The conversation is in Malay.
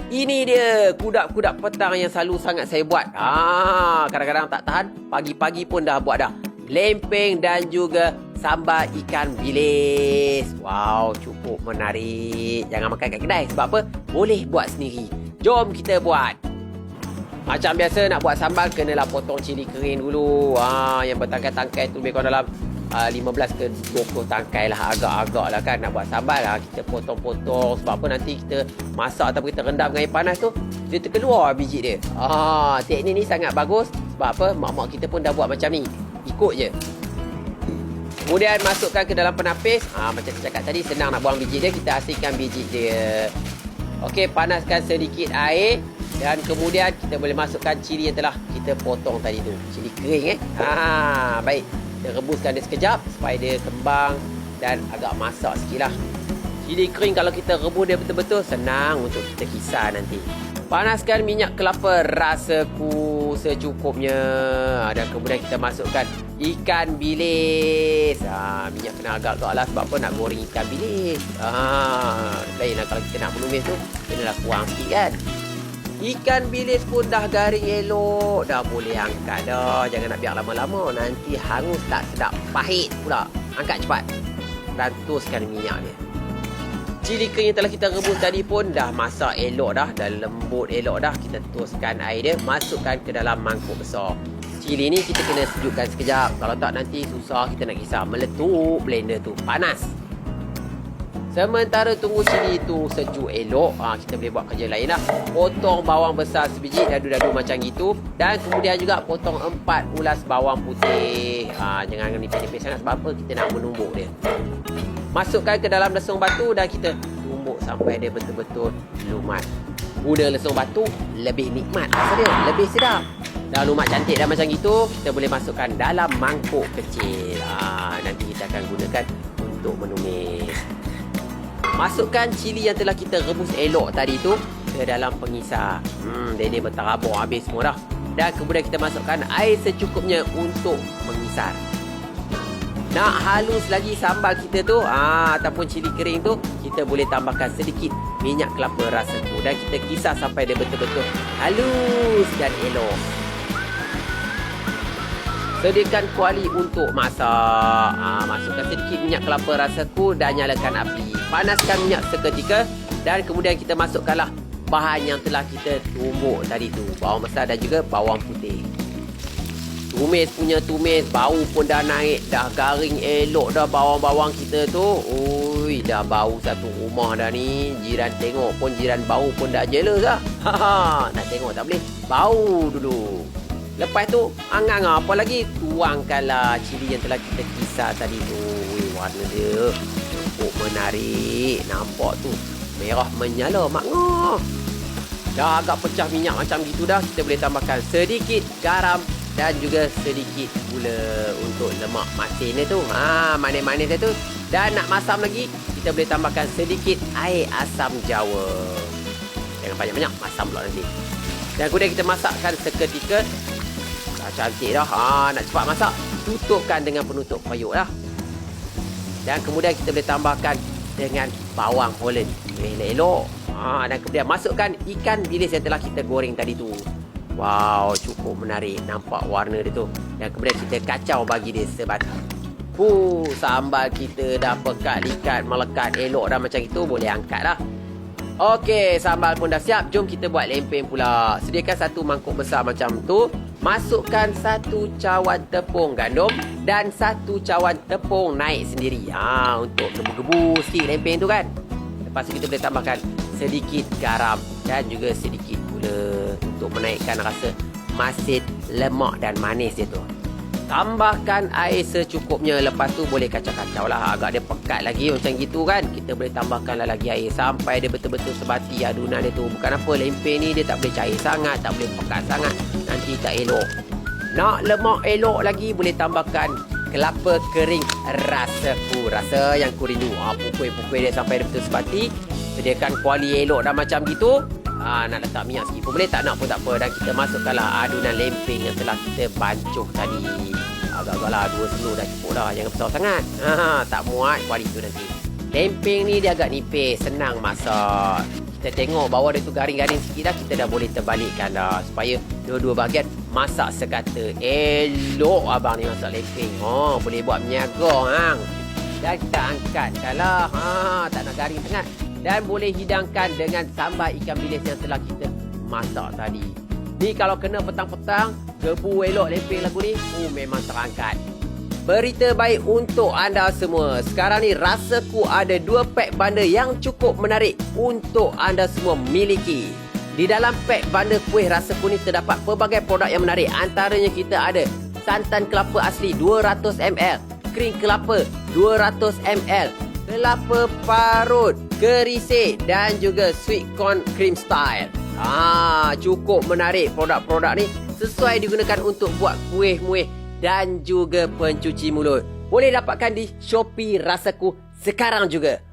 Ini dia kudak-kudak petang yang selalu sangat saya buat. Kadang-kadang tak tahan, pagi-pagi pun dah buat dah. Lempeng dan juga sambal ikan bilis. Wow, cukup menarik. Jangan makan kat kedai. Sebab apa? Boleh buat sendiri. Jom kita buat. Macam biasa nak buat sambal, kenalah potong cili kering dulu. Yang bertangkai-tangkai tu lebih kurang dalam 15 ke 20 tangkai lah. Agak-agak lah kan nak buat sambal lah. Kita potong-potong. Sebab apa nanti kita masak ataupun kita rendam dengan air panas tu, dia terkeluar biji dia. Teknik ni sangat bagus. Sebab apa? Mak-mak kita pun dah buat macam ni. Ikut je. Kemudian masukkan ke dalam penapis. Macam saya cakap tadi, senang nak buang biji dia. Kita asingkan biji dia. Okey, panaskan sedikit air. Dan kemudian kita boleh masukkan cili yang telah kita potong tadi tu. Cili kering baik. Kita rebuskan dia sekejap supaya dia kembang dan agak masak sikit lah. Cili kering kalau kita rebus dia betul-betul, senang untuk kita kisar nanti. Panaskan minyak kelapa rasaku secukupnya. Dan kemudian kita masukkan ikan bilis. Minyak kena agak-agak lah. Sebab apa? Nak goreng ikan bilis. Lain lah kalau kita nak menumis tu, kenalah kurang sikit kan. Ikan bilis pun dah garing elok. Dah boleh angkat dah. Jangan nak biar lama-lama. Nanti hangus tak sedap. Pahit pula. Angkat cepat. Dan tuskan minyak dia. Cili kering yang telah kita rebus tadi pun dah masak elok dah. Dah lembut elok dah. Kita tuskan air dia. Masukkan ke dalam mangkuk besar. Cili ni kita kena sejukkan sekejap. Kalau tak nanti susah kita nak kisar. Meletup blender tu. Panas. Sementara tunggu cili tu sejuk elok, kita boleh buat kerja lain lah. Potong bawang besar sebiji, dadu-dadu macam gitu. Dan kemudian juga potong 4 ulas bawang putih. Jangan nipis-nipis sangat sebab apa? Kita nak menumbuk dia. Masukkan ke dalam lesung batu dan kita tumbuk sampai dia betul-betul lumat. Guna lesung batu lebih nikmat rasa dia, lebih sedap. Dah lumat cantik dah macam gitu, kita boleh masukkan dalam mangkuk kecil. Nanti kita akan gunakan untuk menumis. Masukkan cili yang telah kita rebus elok tadi tu ke dalam pengisar. Dia berterabur habis semua dah. Dan kemudian kita masukkan air secukupnya untuk mengisar. Nak halus lagi sambal kita tu, ataupun cili kering tu, kita boleh tambahkan sedikit minyak kelapa rasaku. Dan kita kisar sampai dia betul-betul halus dan elok. Sediakan kuali untuk masak. Masukkan sedikit minyak kelapa rasaku dan nyalakan api. Panaskan minyak seketika dan kemudian kita masukkanlah bahan yang telah kita tumbuk tadi tu. Bawang besar dan juga bawang putih. Tumis punya tumis, bau pun dah naik, dah garing elok dah bawang-bawang kita tu. Ui, dah bau satu rumah dah ni. Jiran tengok pun, jiran bau pun dah jealous lah. Nak tengok tak boleh. Bau dulu. Lepas tu, angang apa lagi? Tuangkanlah cili yang telah kita kisar tadi tu. Ui, warna dia cukup menarik. Nampak tu, merah menyala makngah. Dah agak pecah minyak macam gitu dah. Kita boleh tambahkan sedikit garam dan juga sedikit gula untuk lemak masin dia tu. Manis-manis dia tu. Dan nak masam lagi, kita boleh tambahkan sedikit air asam jawa. Jangan banyak-banyak, masam pula nanti. Dan kemudian kita masakkan seketika. Dah cantik dah. Nak cepat masak, tutupkan dengan penutup periuk lah. Dan kemudian kita boleh tambahkan dengan bawang Holland. Elok-elok. Dan kemudian masukkan ikan bilis yang telah kita goreng tadi tu. Wow, cukup menarik. Nampak warna dia tu. Dan kemudian kita kacau bagi dia sebatang. Sambal kita dah pekat-likat, melekat elok dah macam itu. Boleh angkat lah. Okey, sambal pun dah siap. Jom kita buat lempeng pula. Sediakan satu mangkuk besar macam tu. Masukkan 1 cawan tepung gandum dan 1 cawan tepung naik sendiri. Untuk gebu-gebu sikit lempeng tu kan. Lepas tu kita boleh tambahkan sedikit garam dan juga sedikit gula untuk menaikkan rasa masin, lemak dan manis dia tu. Tambahkan air secukupnya. Lepas tu boleh kacau-kacau lah. Agak dia pekat lagi macam gitu kan. Kita boleh tambahkanlah lagi air sampai dia betul-betul sebati adunan dia tu. Bukan apa, lempeng ni dia tak boleh cair sangat, tak boleh pekat sangat. Nanti tak elok. Nak lemak elok lagi, boleh tambahkan kelapa kering rasaku. Rasa yang ku rindu. Pukul-pukul dia sampai dia betul sebati. Sediakan kuali elok dah macam gitu. Nak letak minyak sikit pun boleh, tak nak pun tak apa. Dan kita masukkanlah adunan lempeng yang telah kita bancuh tadi. Agak-agak lah 2 selur dah cukup dah. Jangan besar sangat. Tak muat kuali tu nanti. Lempeng ni dia agak nipis, senang masak. Kita kita tengok bawah dia tu garing-garing sikit dah, kita dah boleh terbalikkan dah supaya dua-dua bahagian masak sekata. Elok abang ni masak leping. Boleh buat menyaga hang. Dan kita angkatkan lah. Tak nak garing sangat. Dan boleh hidangkan dengan sambal ikan bilis yang telah kita masak tadi. Ni kalau kena petang-petang, gebu elok leping lagu ni, memang terangkat. Berita baik untuk anda semua. Sekarang ni Rasaku ada 2 pack bundle yang cukup menarik untuk anda semua miliki. Di dalam pack bundle kuih Rasaku ni terdapat pelbagai produk yang menarik. Antaranya kita ada santan kelapa asli 200ml, krim kelapa 200ml, kelapa parut, kerisik dan juga sweet corn cream style. Cukup menarik produk-produk ni, sesuai digunakan untuk buat kuih-muih dan juga pencuci mulut. Boleh dapatkan di Shopee Rasaku sekarang juga.